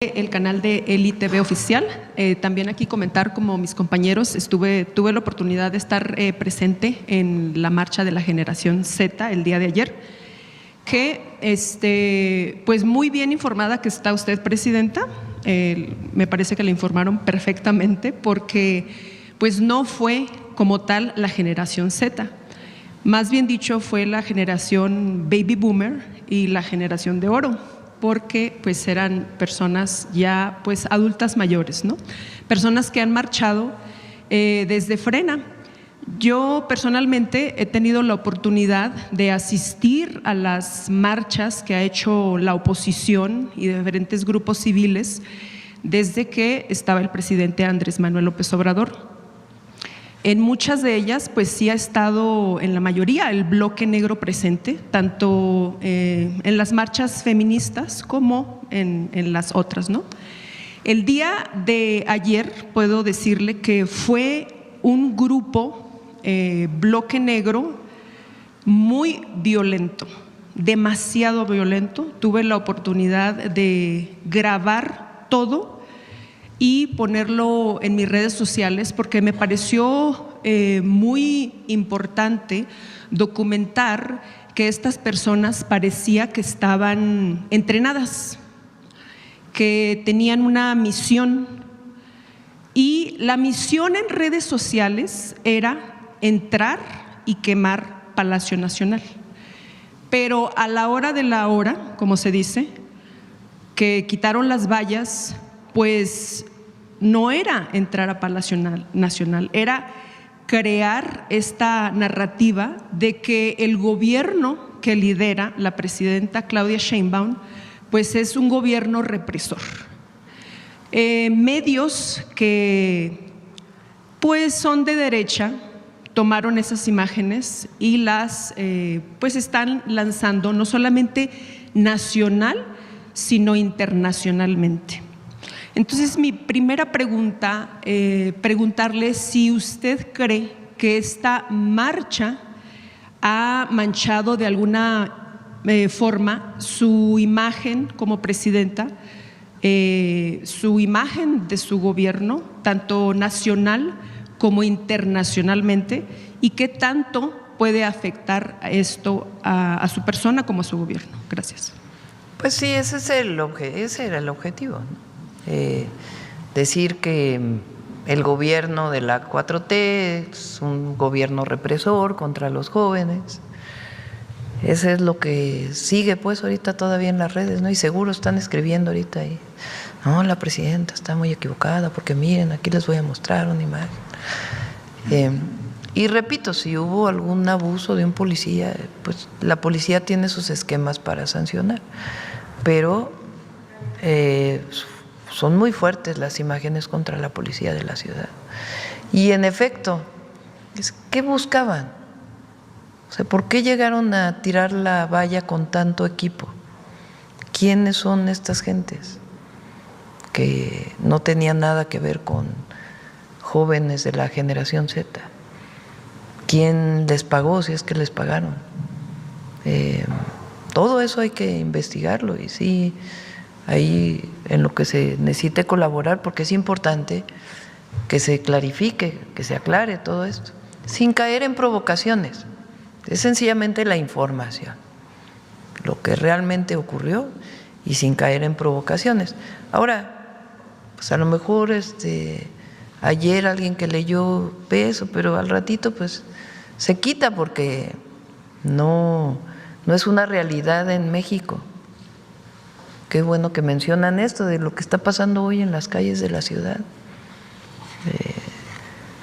El canal de Eli TV Oficial. También aquí comentar, como mis compañeros, tuve la oportunidad de estar presente en la marcha de la generación Z el día de ayer, que pues muy bien informada que está usted, Presidenta. Me parece que la informaron perfectamente, porque pues no fue como tal la generación Z, más bien dicho fue la generación Baby Boomer y la generación de oro, porque pues eran personas ya pues adultas mayores, ¿no? Personas que han marchado desde Frena. Yo personalmente he tenido la oportunidad de asistir a las marchas que ha hecho la oposición y diferentes grupos civiles desde que estaba el presidente Andrés Manuel López Obrador. En muchas de ellas, pues sí ha estado, en la mayoría, el bloque negro presente, tanto en las marchas feministas como en las otras, ¿no? El día de ayer puedo decirle que fue un grupo, bloque negro, muy violento, demasiado violento. Tuve la oportunidad de grabar todo y ponerlo en mis redes sociales, porque me pareció muy importante documentar que estas personas parecía que estaban entrenadas, que tenían una misión, y la misión en redes sociales era entrar y quemar Palacio Nacional. Pero a la hora de la hora, como se dice, que quitaron las vallas, pues no era entrar a Palacio Nacional, era crear esta narrativa de que el gobierno que lidera la presidenta Claudia Sheinbaum pues es un gobierno represor. Medios que pues son de derecha tomaron esas imágenes y las pues están lanzando no solamente nacional, sino internacionalmente. Entonces, mi primera pregunta, preguntarle si usted cree que esta marcha ha manchado de alguna forma su imagen como presidenta, su imagen de su gobierno, tanto nacional como internacionalmente, y qué tanto puede afectar esto a su persona como a su gobierno. Gracias. Pues sí, ese era el objetivo, ¿no? Decir que el gobierno de la 4T es un gobierno represor contra los jóvenes. Eso es lo que sigue pues ahorita todavía en las redes, ¿no? Y seguro están escribiendo ahorita ahí, no, la presidenta está muy equivocada porque miren, aquí les voy a mostrar una imagen. Y repito, si hubo algún abuso de un policía, pues la policía tiene sus esquemas para sancionar, pero son muy fuertes las imágenes contra la policía de la ciudad. Y en efecto, ¿qué buscaban? O sea, ¿por qué llegaron a tirar la valla con tanto equipo? ¿Quiénes son estas gentes que no tenían nada que ver con jóvenes de la generación Z? ¿Quién les pagó, si es que les pagaron? Todo eso hay que investigarlo, y sí, ahí en lo que se necesite colaborar, porque es importante que se clarifique, que se aclare todo esto, sin caer en provocaciones. Es sencillamente la información, lo que realmente ocurrió, y sin caer en provocaciones. Ahora, pues a lo mejor ayer alguien que leyó ve eso, pero al ratito pues se quita, porque no es una realidad en México. Qué bueno que mencionan esto de lo que está pasando hoy en las calles de la ciudad.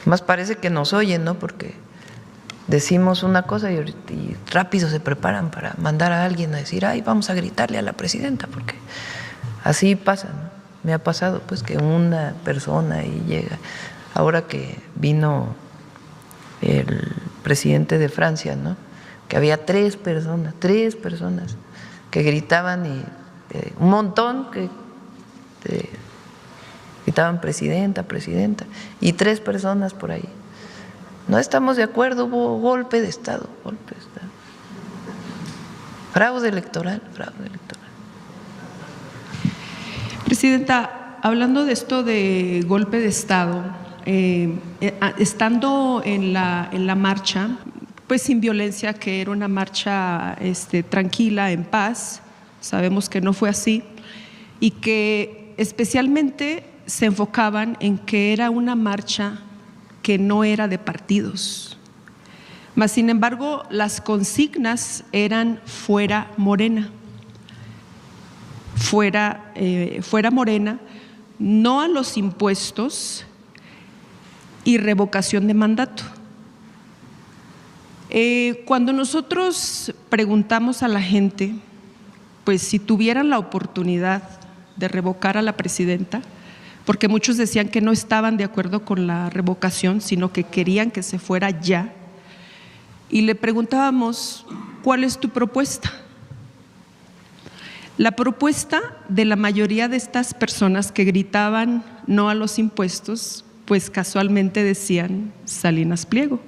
Más parece que nos oyen, ¿no? Porque decimos una cosa y rápido se preparan para mandar a alguien a decir, ay, vamos a gritarle a la presidenta, porque así pasa, ¿no? Me ha pasado pues que una persona y llega, ahora que vino el presidente de Francia, ¿no? Que había tres personas que gritaban, y un montón que gritaban presidenta, presidenta, y tres personas por ahí. No estamos de acuerdo, hubo golpe de Estado, fraude electoral, fraude electoral. Presidenta, hablando de esto de golpe de Estado, estando en la marcha, pues sin violencia, que era una marcha tranquila, en paz, sabemos que no fue así, y que especialmente se enfocaban en que era una marcha que no era de partidos. Mas, sin embargo, las consignas eran fuera Morena. Fuera Morena, no a los impuestos y revocación de mandato. Cuando nosotros preguntamos a la gente, pues si tuvieran la oportunidad de revocar a la presidenta, porque muchos decían que no estaban de acuerdo con la revocación, sino que querían que se fuera ya, y le preguntábamos, ¿cuál es tu propuesta? La propuesta de la mayoría de estas personas que gritaban no a los impuestos, pues casualmente decían Salinas Pliego.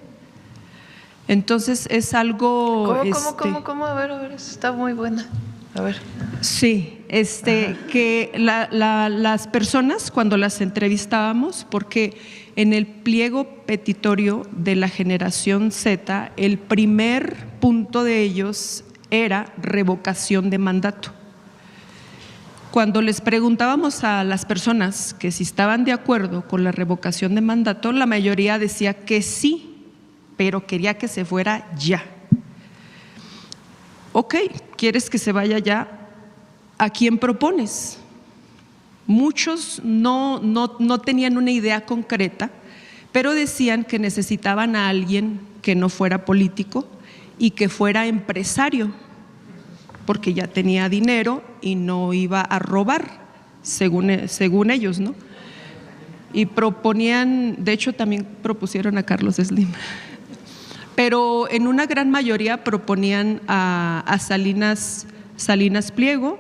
Entonces es algo… ¿Cómo? A ver, está muy buena. A ver. Sí, que las personas cuando las entrevistábamos, porque en el pliego petitorio de la generación Z, el primer punto de ellos era revocación de mandato. Cuando les preguntábamos a las personas que si estaban de acuerdo con la revocación de mandato, la mayoría decía que sí, pero quería que se fuera ya. Ok, ¿quieres que se vaya ya? ¿A quién propones? Muchos no tenían una idea concreta, pero decían que necesitaban a alguien que no fuera político y que fuera empresario, porque ya tenía dinero y no iba a robar, según ellos, ¿no? Y proponían, de hecho también propusieron a Carlos Slim, pero en una gran mayoría proponían a Salinas Pliego,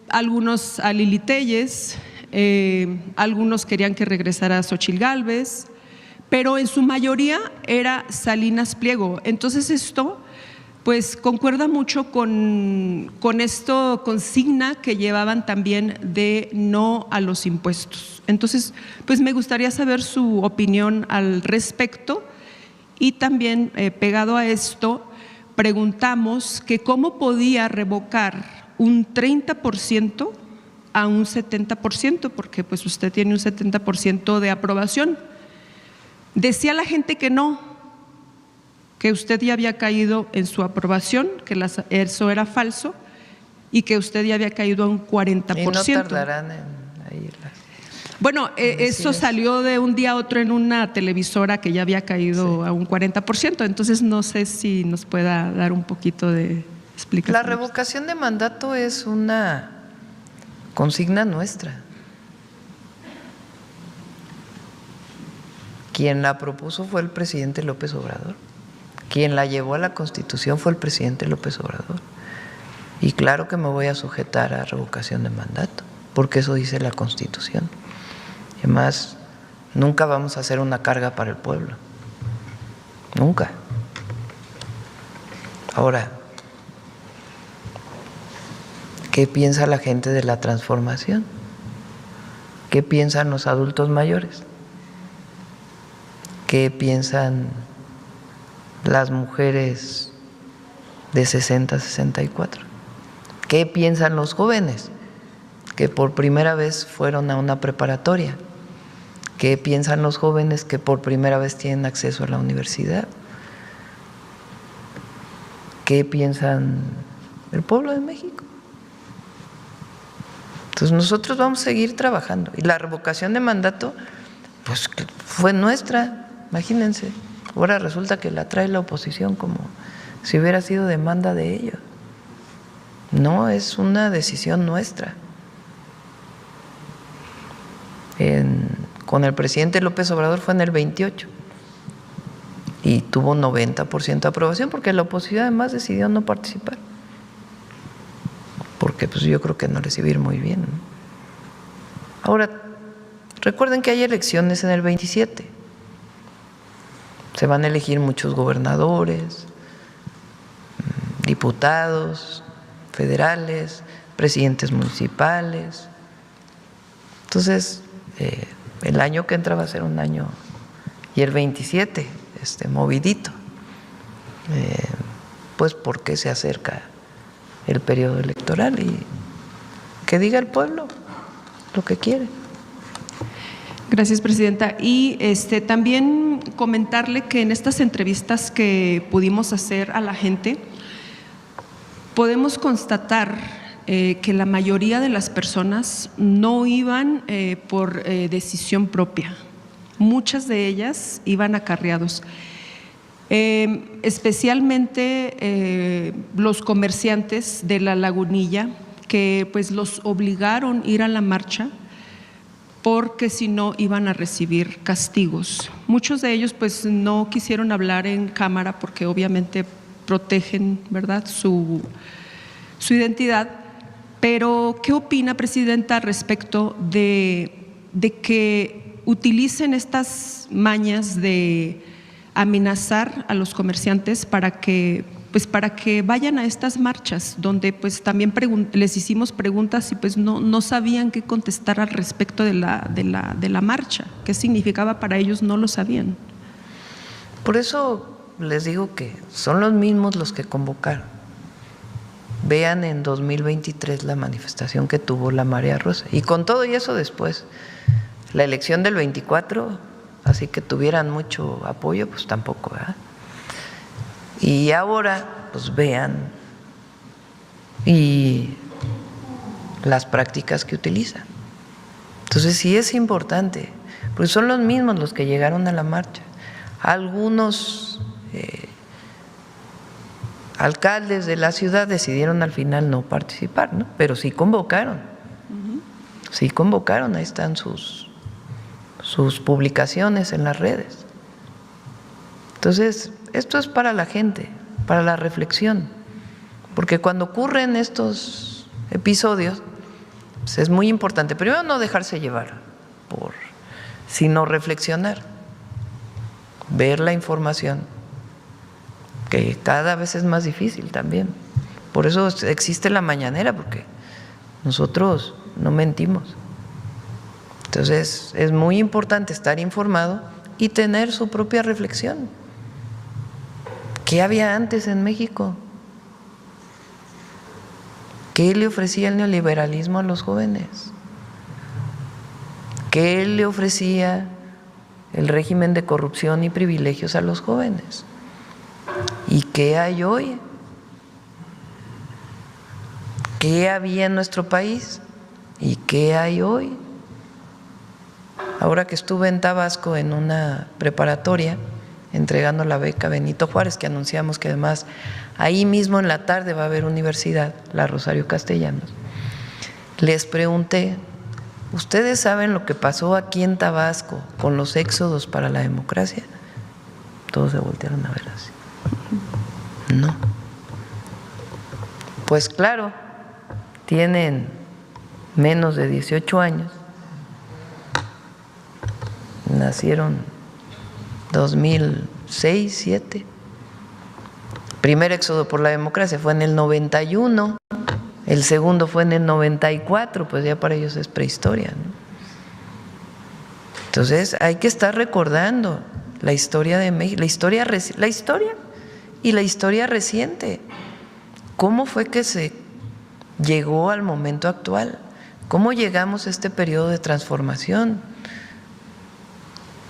algunos a Lili Téllez, algunos querían que regresara Xóchitl Gálvez, pero en su mayoría era Salinas Pliego. Entonces esto pues concuerda mucho con esto consigna que llevaban también de no a los impuestos. Entonces, pues me gustaría saber su opinión al respecto, y también pegado a esto preguntamos que cómo podía revocar un 30% a un 70%, porque pues usted tiene un 70% de aprobación. Decía la gente que no, que usted ya había caído en su aprobación, que eso era falso y que usted ya había caído a un 40%. Y no tardarán en ir. Bueno, eso salió de un día a otro en una televisora que ya había caído a un 40%, entonces no sé si nos pueda dar un poquito de explicación. La revocación de mandato es una consigna nuestra. Quien la propuso fue el presidente López Obrador. Quien la llevó a la Constitución fue el presidente López Obrador. Y claro que me voy a sujetar a revocación de mandato, porque eso dice la Constitución. Además, nunca vamos a hacer una carga para el pueblo. Nunca. Ahora, ¿qué piensa la gente de la transformación? ¿Qué piensan los adultos mayores? ¿Qué piensan las mujeres de 60 a 64? ¿Qué piensan los jóvenes que por primera vez fueron a una preparatoria? ¿Qué piensan los jóvenes que por primera vez tienen acceso a la universidad? ¿Qué piensan el pueblo de México? Entonces nosotros vamos a seguir trabajando. Y la revocación de mandato, pues fue nuestra, imagínense. Ahora resulta que la trae la oposición como si hubiera sido demanda de ellos. No, es una decisión nuestra. Con el presidente López Obrador fue en el 28 y tuvo 90% de aprobación, porque la oposición además decidió no participar, porque pues yo creo que no les iba a ir muy bien, ¿no? Ahora, recuerden que hay elecciones en el 27. Se van a elegir muchos gobernadores, diputados federales, presidentes municipales. Entonces, el año que entra va a ser un año, y el 27, movidito, pues porque se acerca el periodo electoral y que diga el pueblo lo que quiere. Gracias, presidenta. Y también comentarle que en estas entrevistas que pudimos hacer a la gente, podemos constatar que la mayoría de las personas no iban por decisión propia. Muchas de ellas iban acarreados. Especialmente los comerciantes de La Lagunilla, que pues los obligaron a ir a la marcha porque si no iban a recibir castigos. Muchos de ellos pues no quisieron hablar en cámara porque obviamente protegen, ¿verdad?, su identidad. Pero, ¿qué opina, presidenta, respecto de que utilicen estas mañas de amenazar a los comerciantes para que vayan a estas marchas, donde pues también les hicimos preguntas y pues no sabían qué contestar al respecto de la marcha? ¿Qué significaba para ellos? No lo sabían. Por eso les digo que son los mismos los que convocaron. Vean en 2023 la manifestación que tuvo la Marea Rosa. Y con todo y eso después, la elección del 24, así que tuvieran mucho apoyo, pues tampoco, ¿verdad? Y ahora, pues vean y las prácticas que utilizan. Entonces sí es importante, porque son los mismos los que llegaron a la marcha. Algunos alcaldes de la ciudad decidieron al final no participar, ¿no? Pero sí convocaron. Sí convocaron, ahí están sus publicaciones en las redes. Entonces, esto es para la gente, para la reflexión, porque cuando ocurren estos episodios, pues es muy importante, primero no dejarse llevar, sino reflexionar, ver la información, que cada vez es más difícil también. Por eso existe la mañanera, porque nosotros no mentimos. Entonces, es muy importante estar informado y tener su propia reflexión. ¿Qué había antes en México? ¿Qué le ofrecía el neoliberalismo a los jóvenes? ¿Qué le ofrecía el régimen de corrupción y privilegios a los jóvenes? ¿Y qué hay hoy? ¿Qué había en nuestro país? ¿Y qué hay hoy? Ahora que estuve en Tabasco en una preparatoria, entregando la beca Benito Juárez, que anunciamos que además ahí mismo en la tarde va a haber universidad, la Rosario Castellanos, les pregunté, ¿ustedes saben lo que pasó aquí en Tabasco con los éxodos para la democracia? Todos se voltearon a ver así. No. Pues claro, tienen menos de 18 años, nacieron 2006, 2007. Primer éxodo por la democracia fue en el 91, el segundo fue en el 94, pues ya para ellos es prehistoria, ¿no? Entonces hay que estar recordando la historia de México, la historia y la historia reciente. ¿Cómo fue que se llegó al momento actual? ¿Cómo llegamos a este periodo de transformación?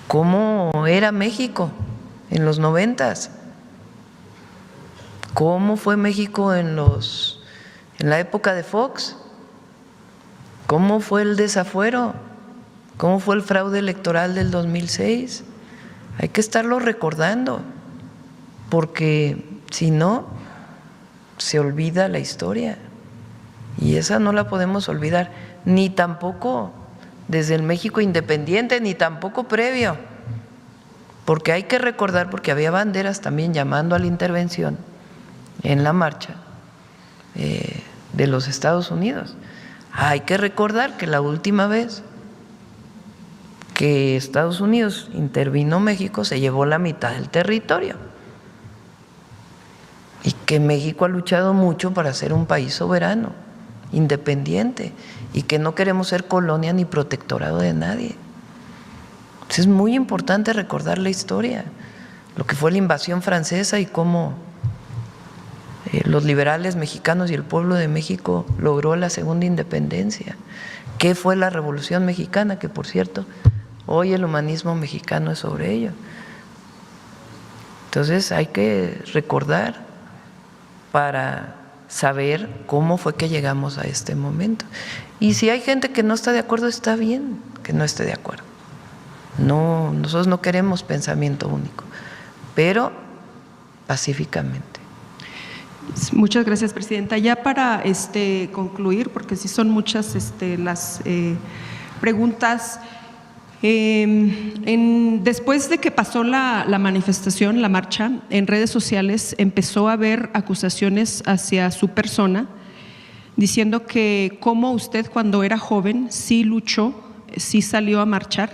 ¿Cómo era México en los 90s? ¿Cómo fue México en la época de Fox? ¿Cómo fue el desafuero? ¿Cómo fue el fraude electoral del 2006? Hay que estarlo recordando, porque si no, se olvida la historia. Y esa no la podemos olvidar, ni tampoco desde el México independiente, ni tampoco previo, porque hay que recordar, porque había banderas también llamando a la intervención en la marcha de los Estados Unidos. Hay que recordar que la última vez que Estados Unidos intervino México se llevó la mitad del territorio y que México ha luchado mucho para ser un país soberano independiente y que no queremos ser colonia ni protectorado de nadie. Entonces es muy importante recordar la historia, lo que fue la invasión francesa y cómo los liberales mexicanos y el pueblo de México logró la segunda independencia. ¿Qué fue la Revolución Mexicana? Que, por cierto, hoy el humanismo mexicano es sobre ello. Entonces hay que recordar para saber cómo fue que llegamos a este momento. Y si hay gente que no está de acuerdo, está bien que no esté de acuerdo. No, nosotros no queremos pensamiento único, pero pacíficamente. Muchas gracias, presidenta. Ya para concluir, porque sí son muchas las preguntas. Después de que pasó la manifestación, la marcha, en redes sociales empezó a haber acusaciones hacia su persona, diciendo que como usted cuando era joven sí luchó, sí salió a marchar,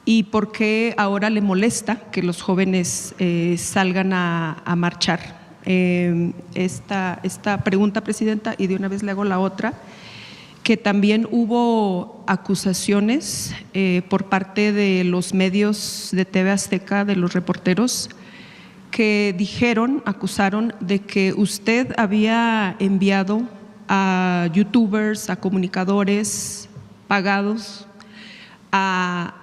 y por qué ahora le molesta que los jóvenes salgan a marchar. Esta pregunta, presidenta, y de una vez le hago la otra, que también hubo acusaciones por parte de los medios de TV Azteca, de los reporteros, que acusaron de que usted había enviado a youtubers, a comunicadores pagados a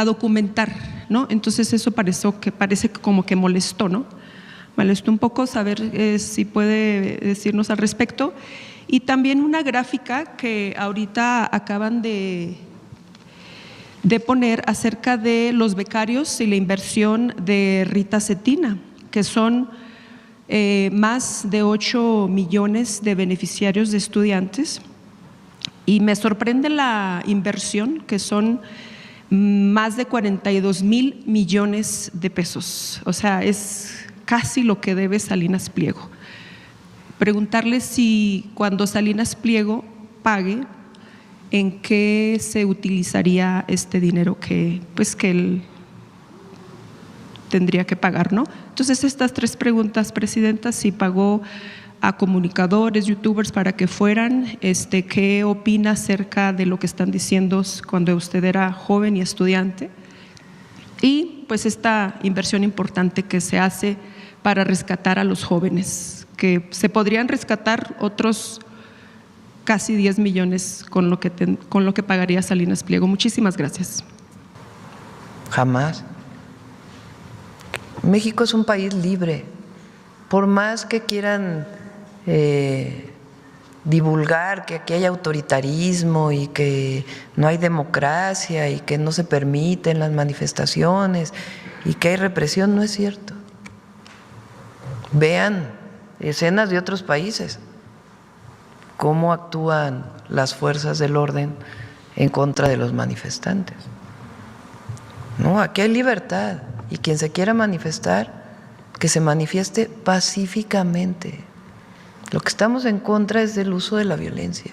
documentar, ¿no? Entonces eso parece como que molestó, ¿no? Molestó un poco, saber si puede decirnos al respecto. Y también una gráfica que ahorita acaban de poner acerca de los becarios y la inversión de Rita Cetina, que son más de 8 millones de beneficiarios de estudiantes. Y me sorprende la inversión, que son más de 42,000 millones de pesos. O sea, es casi lo que debe Salinas Pliego. Preguntarle si cuando Salinas Pliego pague, ¿en qué se utilizaría este dinero que él tendría que pagar, ¿no? Entonces, estas 3 preguntas, presidenta: si pagó a comunicadores, youtubers para que fueran, ¿qué opina acerca de lo que están diciendo cuando usted era joven y estudiante? Y pues esta inversión importante que se hace para rescatar a los jóvenes, que se podrían rescatar otros casi 10 millones con lo que pagaría Salinas Pliego. Muchísimas gracias. Jamás. México es un país libre. Por más que quieran divulgar que aquí hay autoritarismo y que no hay democracia y que no se permiten las manifestaciones y que hay represión, no es cierto. Vean escenas de otros países, cómo actúan las fuerzas del orden en contra de los manifestantes. No, aquí hay libertad, y quien se quiera manifestar, que se manifieste pacíficamente. Lo que estamos en contra es del uso de la violencia.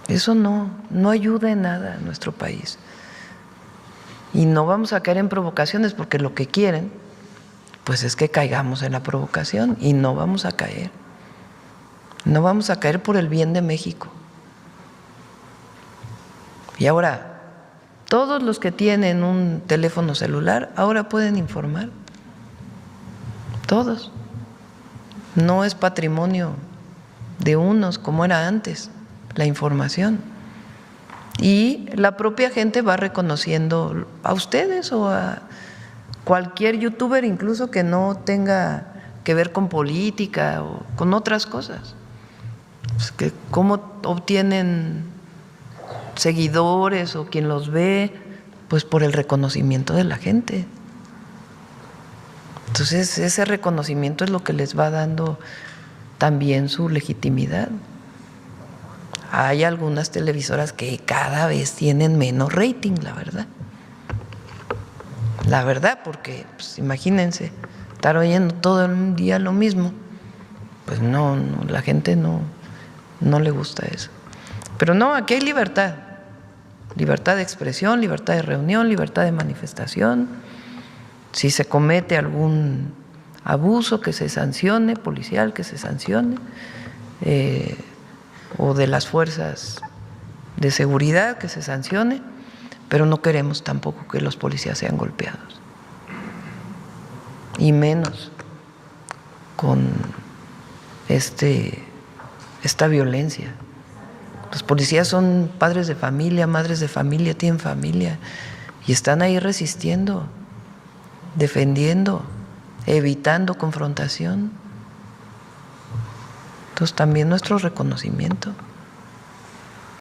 Eso no ayuda en nada a nuestro país. Y no vamos a caer en provocaciones, porque lo que quieren pues es que caigamos en la provocación, y no vamos a caer. No vamos a caer por el bien de México. Y ahora, todos los que tienen un teléfono celular ahora pueden informar. Todos. No es patrimonio de unos como era antes la información. Y la propia gente va reconociendo a ustedes o a cualquier youtuber, incluso que no tenga que ver con política o con otras cosas. Pues que cómo obtienen seguidores o quien los ve, pues por el reconocimiento de la gente. Entonces ese reconocimiento es lo que les va dando también su legitimidad. Hay algunas televisoras que cada vez tienen menos rating, la verdad. La verdad, porque pues, imagínense, estar oyendo todo el día lo mismo, pues no, la gente no le gusta eso. Pero no, aquí hay libertad de expresión, libertad de reunión, libertad de manifestación. Si se comete algún abuso, que se sancione, policial, que se sancione, o de las fuerzas de seguridad, que se sancione, pero no queremos tampoco que los policías sean golpeados, y menos con esta violencia. Los policías son padres de familia, madres de familia, tienen familia y están ahí resistiendo, defendiendo, evitando confrontación. Entonces también nuestro reconocimiento.